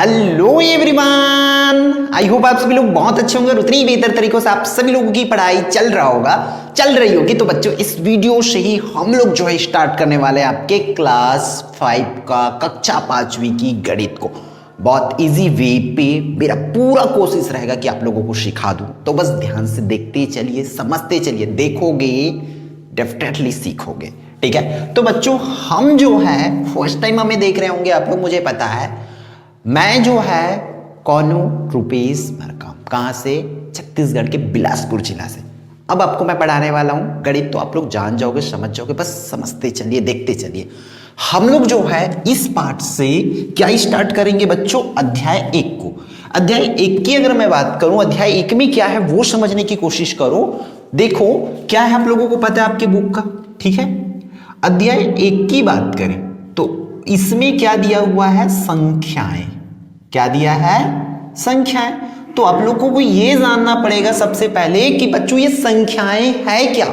Hello everyone, I hope आप सभी लोग बहुत अच्छे होंगे और उतनी ही बेहतर तरीकों से आप सभी लोगों की पढ़ाई चल रही होगी। तो बच्चों, इस वीडियो से ही हम लोग जो है स्टार्ट करने वाले हैं आपके क्लास 5 का कक्षा 5वीं की गणित को बहुत इजी वे पे। मेरा पूरा कोशिश रहेगा कि आप लोगों को सिखा दूं, तो बस ध्यान से देखते चलिए, समझते चलिए, देखोगे डेफिनेटली सीखोगे। ठीक है, तो बच्चों हम जो है फर्स्ट टाइम हमें देख रहे होंगे आप लोग, मुझे पता है। मैं जो है कौन हूं? रुपेश मरकाम। कहां से? छत्तीसगढ़ के बिलासपुर जिला से। अब आपको मैं पढ़ाने वाला हूं गणित, तो आप लोग जान जाओगे, समझ जाओगे, बस समझते चलिए, देखते चलिए। हम लोग जो है इस पार्ट से क्या स्टार्ट करेंगे बच्चों? अध्याय 1 को। अध्याय 1 की अगर मैं बात करूं, अध्याय 1 में क्या है वो समझने की कोशिश करो। देखो क्या है, आप लोगों को पता है आपके बुक का, ठीक है। अध्याय 1 की बात करें तो इसमें क्या दिया हुआ है? संख्याएं। क्या दिया है? संख्याएं। तो आप लोगों को ये जानना पड़ेगा सबसे पहले कि बच्चों ये संख्याएं है क्या।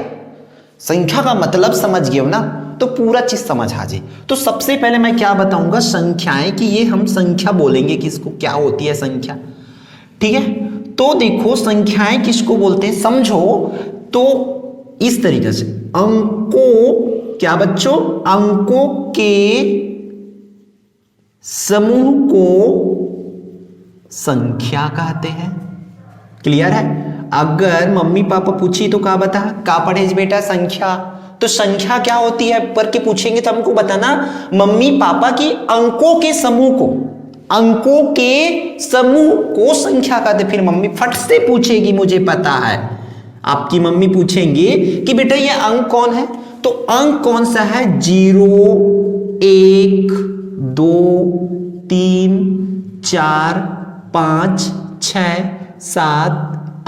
संख्या का मतलब समझ गए हो ना, तो पूरा चीज समझ आ जाए। तो सबसे पहले मैं क्या बताऊंगा? संख्याएं, कि ये हम संख्या बोलेंगे किसको, क्या होती है संख्या, ठीक है। तो देखो संख्याएं किसको बोलते हैं समझो। तो इस तरीके से अंकों, क्या बच्चों? अंकों के समूह को संख्या कहते हैं। क्लियर है? अगर मम्मी पापा पूछी तो क्या बता, का पढ़ेज बेटा? संख्या। तो संख्या क्या होती है पढ़ के पूछेंगे तो हमको बताना मम्मी पापा की अंकों के समूह को, अंकों के समूह को संख्या कहते। फिर मम्मी फट से पूछेगी, मुझे पता है आपकी मम्मी पूछेंगे कि बेटा ये अंक कौन है, तो अंक कौन सा है? 0 1 2 3 4 5 6 7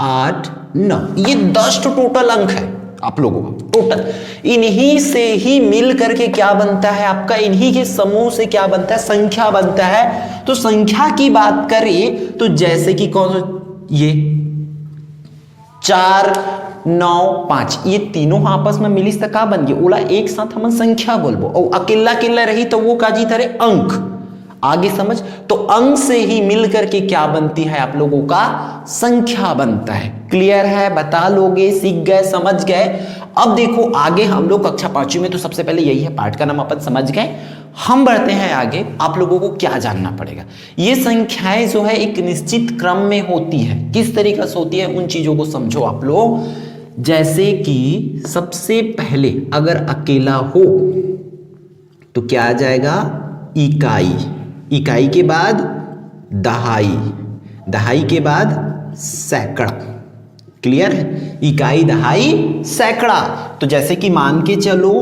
8 9, ये 10 टोटल अंक है आप लोगों का टोटल। इन्हीं से ही मिल करके क्या बनता है आपका? इन्हीं के समूह से क्या बनता है? संख्या बनता है। तो संख्या की बात करें तो जैसे कि कौन, ये 4 9 5, ये तीनों आपस में मिली से का बन गई? ओला एक साथ हम संख्या बोलबो, और अकेला अकेला रही तो वो का जी तरह अंक। आगे समझ। तो अंक से ही मिल करके क्या बनती है आप लोगों का? संख्या बनता है। क्लियर है? बता लोगे, सीख गए, समझ गए। अब देखो आगे हम लोग कक्षा 5वीं में, तो सबसे पहले यही है पाठ का नाम अपन समझ गए। हम बढ़ते हैं आगे। आप लोगों को क्या जानना पड़ेगा? ये संख्याएं जो है एक निश्चित क्रम में होती है। किस तरीके से होती है उन चीजों को समझो आप लोग। जैसे कि सबसे पहले अगर अकेला हो तो क्या आ जाएगा? इकाई। इकाई के बाद दहाई, दहाई के बाद सैकड़ा। क्लियर है? इकाई, दहाई, सैकड़ा। तो जैसे कि मान के चलो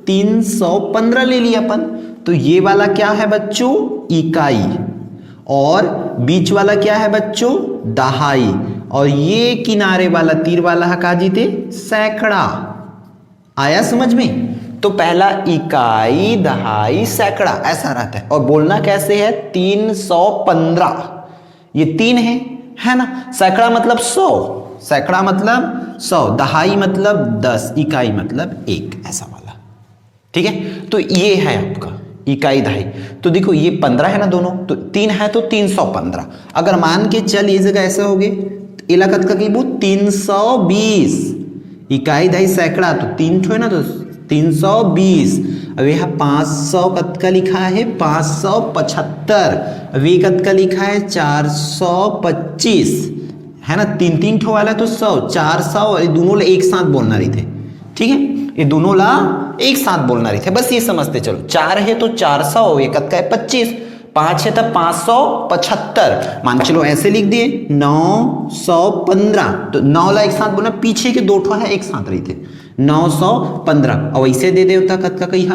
315 ले लिया अपन, तो ये वाला क्या है बच्चों? इकाई। और बीच वाला क्या है बच्चों? दहाई। और ये किनारे वाला तीर वाला हका जीते सैकड़ा। आया समझ में? तो पहला इकाई, दहाई, सैकड़ा ऐसा रहता है। और बोलना कैसे है? 315, ये 3 है ना। सैकड़ा मतलब 100, सैकड़ा मतलब 100, दहाई मतलब 10, इकाई मतलब 1, ऐसा वाला। ठीक है, तो ये है आपका इकाई दहाई। तो देखो ये 15 है ना दोनों, तो 3 है तो 315। अगर मान के चल ये जगह ऐसा हो गए इलाकत का की 320, इकाई दहाई सैकड़ा, तो 3 ठो है ना, तो 320। अब यह 500 कद का लिखा है 575। अब ये कद का लिखा है 425, है ना। 3 ठो वाला तो 100 400, और दोनों ला एक साथ बोलना रही थे। ठीक है, ये दोनों ला एक साथ बोलना रही थे, बस ये समझते चलो। 4 है तो 400, एक कद का है 25, 5 है तो 575। मान चलो ऐसे लिख दिए 915, तो 9 ला एक साथ बोलना, पीछे के 2 ठो है एक साथ रही थे 915। और ऐसे दे देवता कद का कही,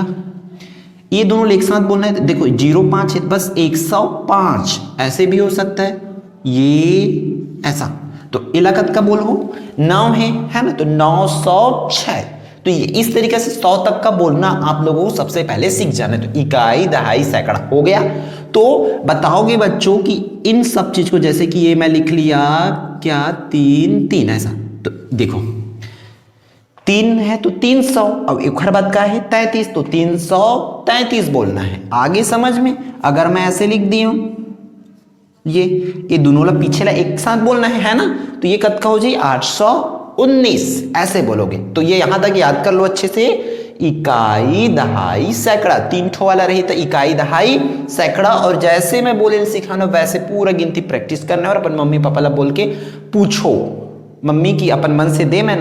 ये दोनों एक साथ बोलना है। देखो 05 है बस 105, ऐसे भी हो सकता है, ये ऐसा। तो इलाकत का बोलो 9 है ना, तो 906। तो ये इस तरीके से 100 तक का बोलना आप लोगों को सबसे पहले सीख जाना है। तो इकाई, दहाई, सैकड़ा हो गया। तो बताओगे बच्चों कि इन सब चीज को, जैसे कि ये मैं लिख लिया क्या 3 ऐसा, तो देखो 3 है तो 300। अब एक हर बात का है 33, तो 333 बोलना है। आगे समझ में? अगर मैं ऐसे लिख दी हूं ये दोनों ला पीछे ला एक साथ बोलना है ना, तो ये कद का हो जाए 819 ऐसे बोलोगे। तो ये यहां तक याद कर लो अच्छे से, इकाई दहाई सैकड़ा, 3 ठो वाला रही तो इकाई दहाई सैकड़ा। और जैसे मैं बोले सिखाना वैसे पूरा गिनती प्रैक्टिस करना है और अपन मम्मी पापा ला बोल के पूछो, मम्मी की अपन मन से दे, मैं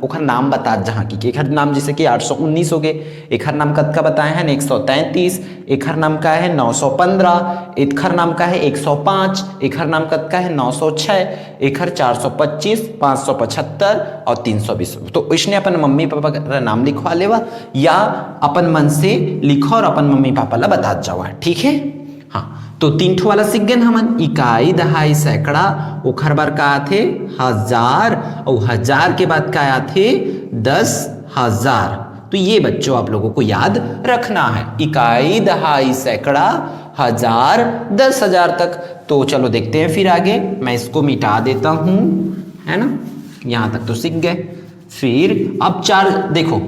ओखर नाम बता जहाँ की एक हर नाम जैसे कि 819 हो गए, एक हर नाम कद का बताए हैं 133, एक हर नाम का है 915, एक हर नाम का है 105, एक हर नाम कद का है 906, एक हर 425, 575 और 320। तो इसने अपन मम्मी पापा का नाम लिखवा लेवा या अपन मन से लिखो और अपन मम्मी पापा ला बता जाओ, ठीक है। हाँ, तो 3 ठो वाला सीख गए हमन, इकाई दहाई सैकड़ा, ओखर बार का आथे 1000 और 1000 के बाद का आथे 10,000। तो ये बच्चों आप लोगों को याद रखना है, इकाई दहाई सैकड़ा 1000 10,000 तक। तो चलो देखते हैं फिर आगे, मैं इसको मिटा देता हूं, है ना, यहां तक तो सीख गए। फिर अब 4 देखो,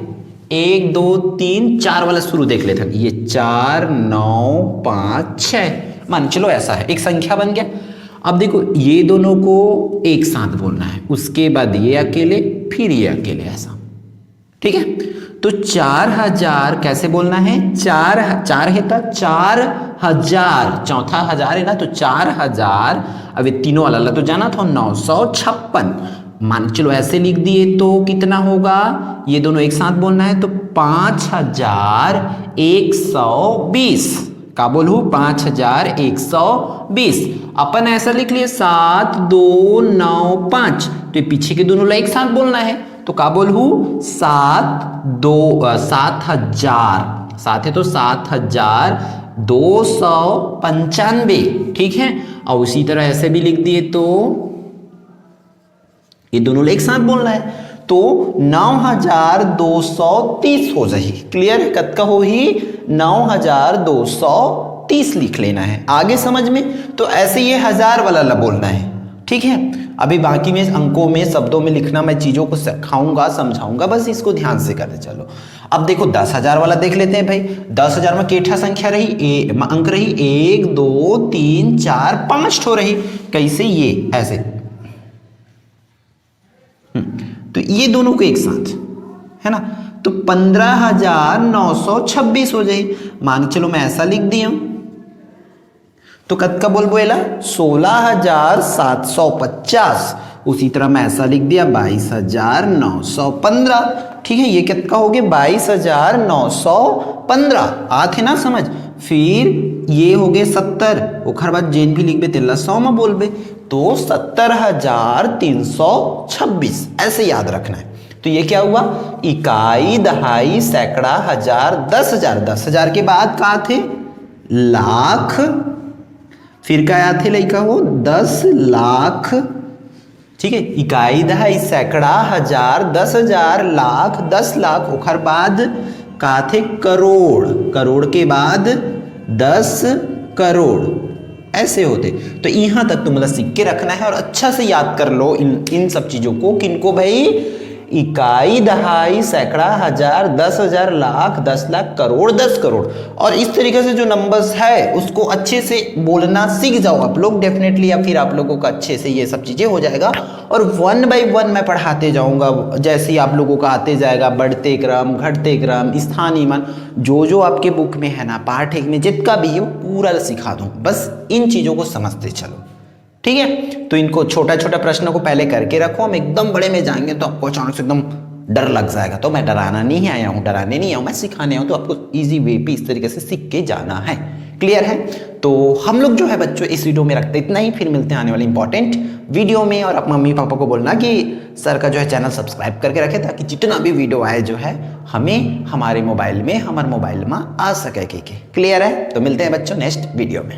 1 2 3 4 वाला शुरू देख लेते हैं, ये 4 9 5 6 मान चलो ऐसा है, एक संख्या बन गया। अब देखो ये दोनों को एक साथ बोलना है, उसके बाद ये अकेले, फिर ये अकेले, ऐसा, ठीक है। तो 4000 कैसे बोलना है, 4 है तो 4000, चौथा 1000 है ना, तो 4000। अब ये तीनों वाला तो जाना था 956, मान चलो ऐसे लिख दिए तो कितना होगा, ये दोनों एक साथ बोलना है तो 5120। का बोलू 5120। अपन ऐसा लिख लिए 7295, तो ये पीछे के दोनों ला एक साथ बोलना है तो का बोलू 7000, साथ है तो 7295, ठीक है। और उसी तरह ऐसे भी लिख दिए तो ये दोनों एक साथ बोलना है तो 9230 हो जाए, क्लियर है, कद का हो ही 9230 लिख लेना है, आगे समझ में। तो ऐसे ये 1000 वाला ला बोलना है, ठीक है। अभी बाकी में अंकों में शब्दों में लिखना मैं चीजों को सिखाऊंगा समझाऊंगा, बस इसको ध्यान से करते चलो। अब देखो 10,000 वाला देख लेते हैं भाई, 10,000 में केठा संख्या रही, अंक रही 1 2 3 4 5 ठो रही, कैसे ये ऐसे, तो ये दोनों को एक साथ, है ना, तो 15,926 हो जाए। मान चलो मैं ऐसा लिख दिया हूं, तो कद का बोल बोला 16,750। उसी तरह मैं ऐसा लिख दिया 22,915, ठीक है। ये कद का हो गया 22,915, आते ना समझ। फिर ये हो गए 70, ओखर बाद जेन भी लिख बे तेला 100 में बोल बे, तो 70,326 ऐसे याद रखना है। तो ये क्या हुआ, इकाई दहाई सैकड़ा हजार 10,000, 10,000 के बाद का थे लाख, फिर क्या थे लइका हो 10 लाख, ठीक है। इकाई दहाई सैकड़ा हजार 10,000 लाख 10 लाख, ओखर बाद का थे करोड़, करोड़ के बाद 10 करोड़, ऐसे होते। तो यहाँ तक तुम मतलब सीख के रखना है और अच्छा से याद कर लो इन सब चीजों को, किनको भाई, इकाई दहाई सैकड़ा हजार 10,000 लाख 10 लाख करोड़ 10 करोड़। और इस तरीके से जो नंबर्स है उसको अच्छे से बोलना सीख जाओ आप लोग डेफिनेटली, या फिर आप लोगों का अच्छे से ये सब चीजें हो जाएगा। और 1 बाय 1 मैं पढ़ाते जाऊंगा, जैसे ही आप लोगों का आते जाएगा, बढ़ते क्रम घटते क्रम स्थानीय मान, जो आपके बुक में है ना, पाठ एक में जितना भी है पूरा सिखा दूं, बस इन चीजों को समझते चलो, ठीक है। तो इनको छोटा छोटा प्रश्न को पहले करके रखो, हम एकदम बड़े में जाएंगे तो आपको अचानक से एकदम डर लग जाएगा। तो मैं डराना नहीं आया हूँ, डराने नहीं आया हूँ, मैं सिखाने आया हूँ, तो आपको इजी वे पे इस तरीके से सीख के जाना है, क्लियर है। तो हम लोग जो है बच्चों इस वीडियो में रखते इतना ही, फिर मिलते हैं आने वाले इंपॉर्टेंट वीडियो में। और आप मम्मी पापा को बोलना कि सर का जो है चैनल सब्सक्राइब करके रखे, ताकि जितना भी वीडियो आए जो है हमें हमारे मोबाइल में आ सके, क्लियर है। तो मिलते हैं बच्चों नेक्स्ट वीडियो में।